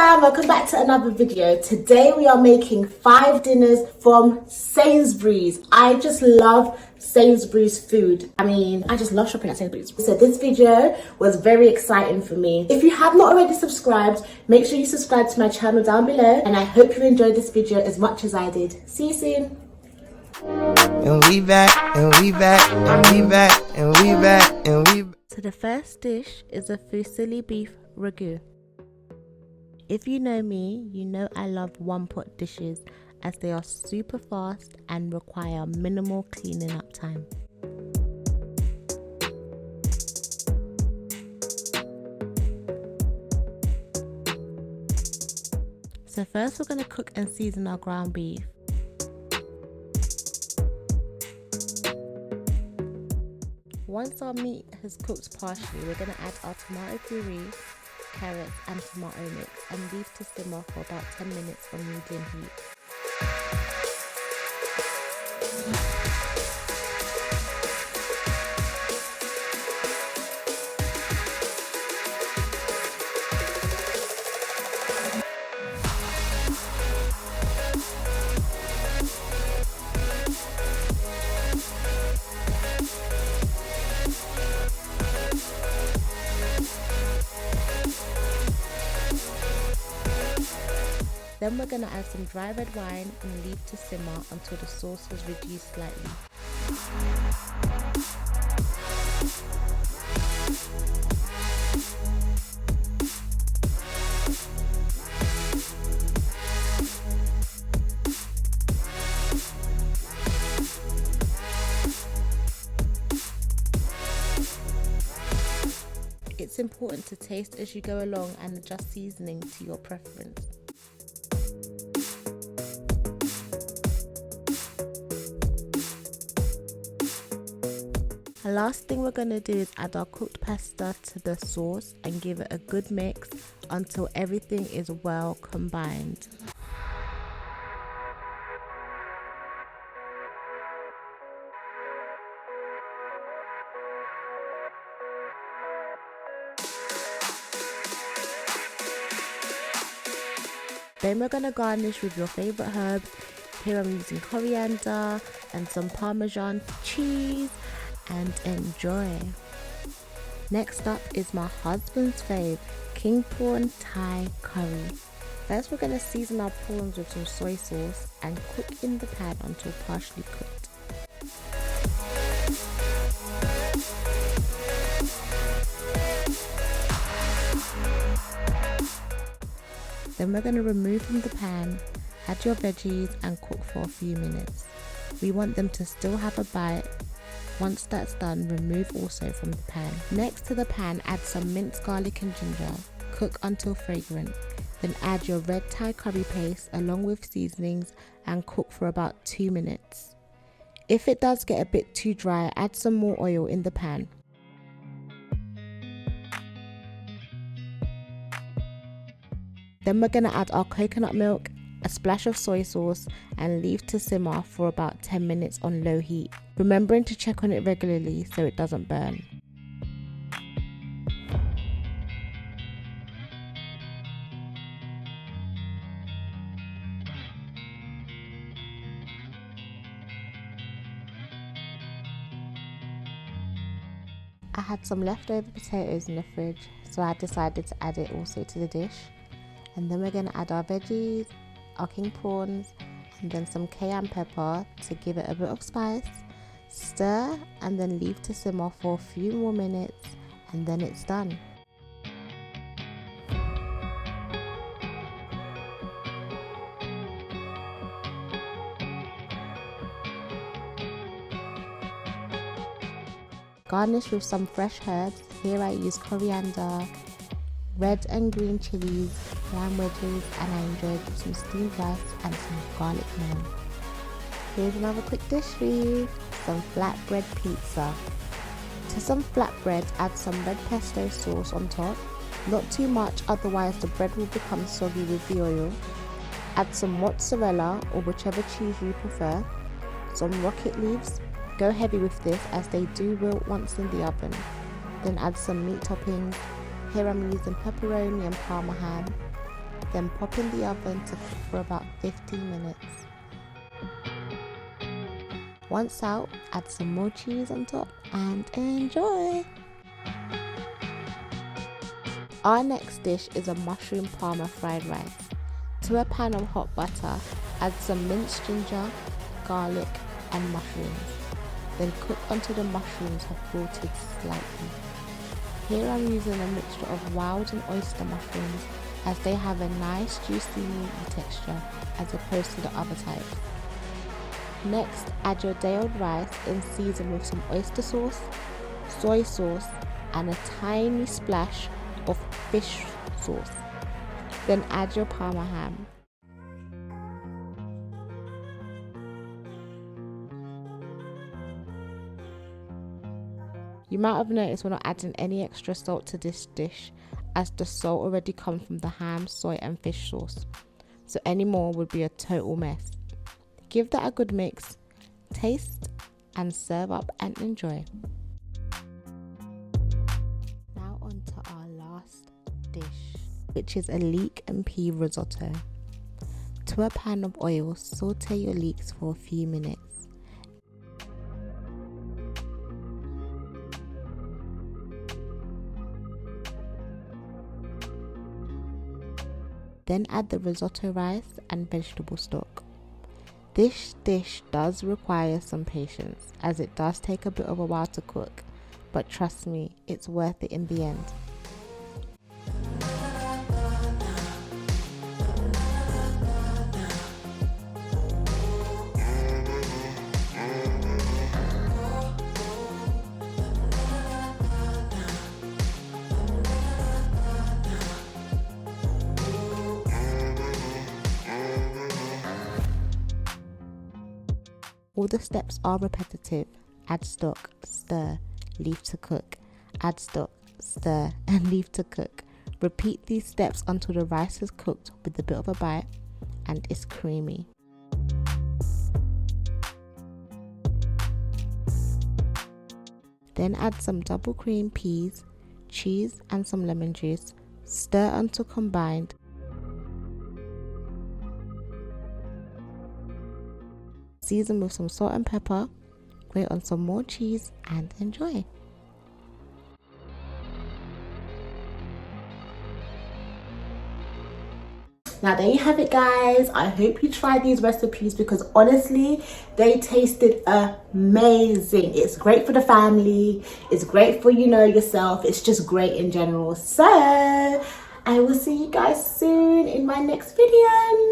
fam, welcome back to another video. Today we are making 5 dinners from Sainsbury's. I just love Sainsbury's food. I just love shopping at Sainsbury's. So this video was very exciting for me. If you have not already subscribed, make sure you subscribe to my channel down below, and I hope you enjoyed this video as much as I did. See you soon. And we back, and we back, and we back, and we back, and we back. So the first dish is a Fusilli beef ragu. If you know me, you know I love one-pot dishes as they are super fast and require minimal cleaning up time. So first we're going to cook and season our ground beef. Once our meat has cooked partially, we're going to add our tomato puree, carrots and tomato mix and leave to simmer for about 10 minutes on medium heat. Then we're going to add some dry red wine and leave to simmer until the sauce has reduced slightly. It's important to taste as you go along and adjust seasoning to your preference. The last thing we're going to do is add our cooked pasta to the sauce and give it a good mix until everything is well combined. Then we're going to garnish with your favourite herbs. Here I'm using coriander and some Parmesan cheese. And enjoy. Next up is my husband's fave, king prawn Thai curry. First we're going to season our prawns with some soy sauce and cook in the pan until partially cooked. Then we're going to remove from the pan, add your veggies and cook for a few minutes. We want them to still have a bite. Once that's done, remove also from the pan. Next to the pan, add some minced garlic and ginger. Cook until fragrant. Then add your red Thai curry paste along with seasonings and cook for about 2 minutes. If it does get a bit too dry, add some more oil in the pan. Then we're going to add our coconut milk, a splash of soy sauce and leave to simmer for about 10 minutes on low heat, remembering to check on it regularly so it doesn't burn. I had some leftover potatoes in the fridge, so I decided to add it also to the dish. And then we're going to add our veggies, our king prawns, and then some cayenne pepper to give it a bit of spice. Stir and then leave to simmer for a few more minutes and then it's done. Garnish with some fresh herbs. Here I use coriander, red and green chilies, lamb wedges, and I enjoyed some steamed rice and some garlic naan. Here's another quick dish for you, some flatbread pizza. To some flatbread, add some red pesto sauce on top. Not too much, otherwise the bread will become soggy with the oil. Add some mozzarella or whichever cheese you prefer. Some rocket leaves. Go heavy with this as they do wilt once in the oven. Then add some meat toppings. Here I'm using pepperoni and parma ham. Then pop in the oven to cook for about 15 minutes. Once out, add some more cheese on top and enjoy! Our next dish is a mushroom parma fried rice. To a pan of hot butter, add some minced ginger, garlic and mushrooms. Then cook until the mushrooms have wilted slightly. Here I'm using a mixture of wild and oyster mushrooms as they have a nice juicy meaty texture as opposed to the other types. Next, add your day-old rice and season with some oyster sauce, soy sauce and a tiny splash of fish sauce. Then add your parma ham. You might have noticed we're not adding any extra salt to this dish as the salt already comes from the ham, soy and fish sauce, so any more would be a total mess. Give that a good mix, taste and serve up and enjoy. Now on to our last dish, which is a leek and pea risotto. To a pan of oil, saute your leeks for a few minutes. Then add the risotto rice and vegetable stock. This dish does require some patience as it does take a bit of a while to cook, but trust me, it's worth it in the end. All the steps are repetitive. Add stock, stir, leave to cook. Add stock, stir and leave to cook. Repeat these steps until the rice is cooked with a bit of a bite and is creamy. Then add some double cream peas, cheese and some lemon juice. Stir until combined. Season with some salt and pepper, grate on some more cheese and enjoy. Now there you have it guys. I hope you tried these recipes because honestly they tasted amazing. It's great for the family, it's great for yourself, it's just great in general. So I will see you guys soon in my next video.